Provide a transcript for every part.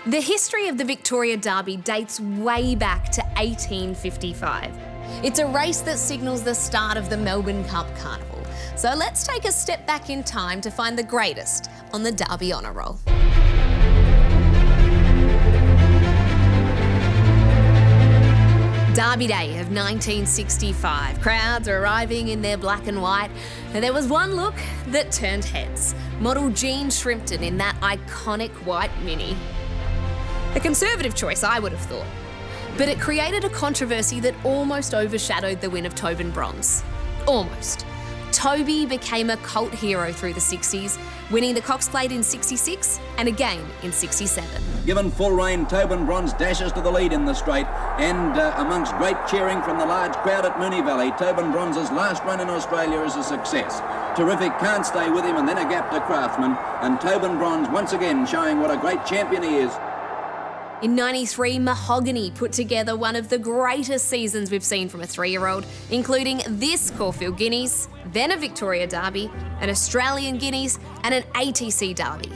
The history of the Victoria Derby dates way back to 1855. It's a race that signals the start of the Melbourne Cup Carnival. So let's take a step back in time to find the greatest on the Derby Honour Roll. Derby Day of 1965. Crowds are arriving in their black and white, and there was one look that turned heads. Model Jean Shrimpton in that iconic white Mini. A conservative choice, I would have thought. But it created a controversy that almost overshadowed the win of Tobin bronze. Almost. Toby became a cult hero through the 60s, winning the Cox Plate in 66 and again in 67. Given full rein, Tobin bronze dashes to the lead in the straight, and amongst great cheering from the large crowd at Moonee Valley, Tobin bronze's last run in Australia is a success. Terrific, can't stay with him, and then a gap to Craftsman, and Tobin bronze once again showing what a great champion he is. In '93, Mahogany put together one of the greatest seasons we've seen from a 3-year-old, including this Caulfield Guineas, then a Victoria Derby, an Australian Guineas and an ATC Derby.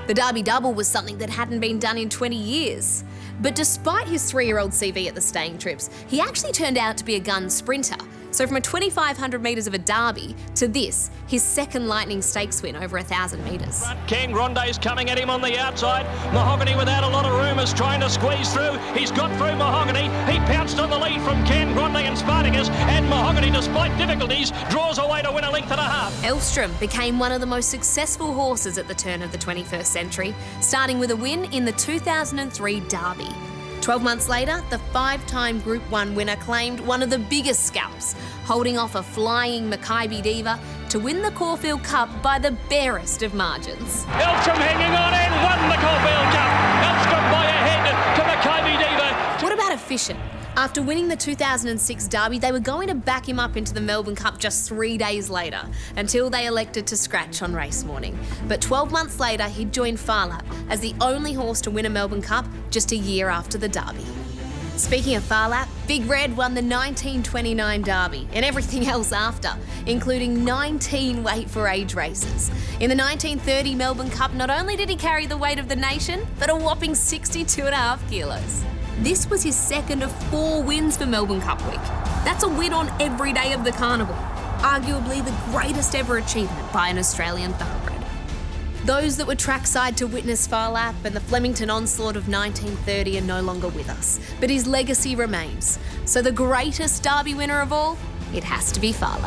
The Derby double was something that hadn't been done in 20 years. But despite his 3-year-old CV at the staying trips, he actually turned out to be a gun sprinter. So from a 2,500 metres of a derby to this, his second Lightning Stakes win over 1,000 metres. King Grande's coming at him on the outside. Mahogany without a lot of room is trying to squeeze through. He's got through Mahogany. He pounced on the lead from Ken Grande and Spartacus, and Mahogany, despite difficulties, draws away to win a length and a half. Elvstroem became one of the most successful horses at the turn of the 21st century, starting with a win in the 2003 Derby. 12 months later, the 5-time Group 1 winner claimed one of the biggest scalps, holding off a flying Makybe Diva to win the Caulfield Cup by the barest of margins. Elvstroem hanging on and won the Caulfield Cup. Elvstroem by a head to Makybe Diva. What about efficient? After winning the 2006 Derby, they were going to back him up into the Melbourne Cup just 3 days later, until they elected to scratch on race morning. But 12 months later, he'd joined Phar as the only horse to win a Melbourne Cup just a year after the Derby. Speaking of Phar, Big Red won the 1929 Derby and everything else after, including 19 weight-for-age races. In the 1930 Melbourne Cup, not only did he carry the weight of the nation, but a whopping 62.5 kilos. This was his second of 4 wins for Melbourne Cup week. That's a win on every day of the carnival. Arguably the greatest ever achievement by an Australian thoroughbred. Those that were trackside to witness Phar and the Flemington onslaught of 1930 are no longer with us, but his legacy remains. So the greatest Derby winner of all, it has to be Phar.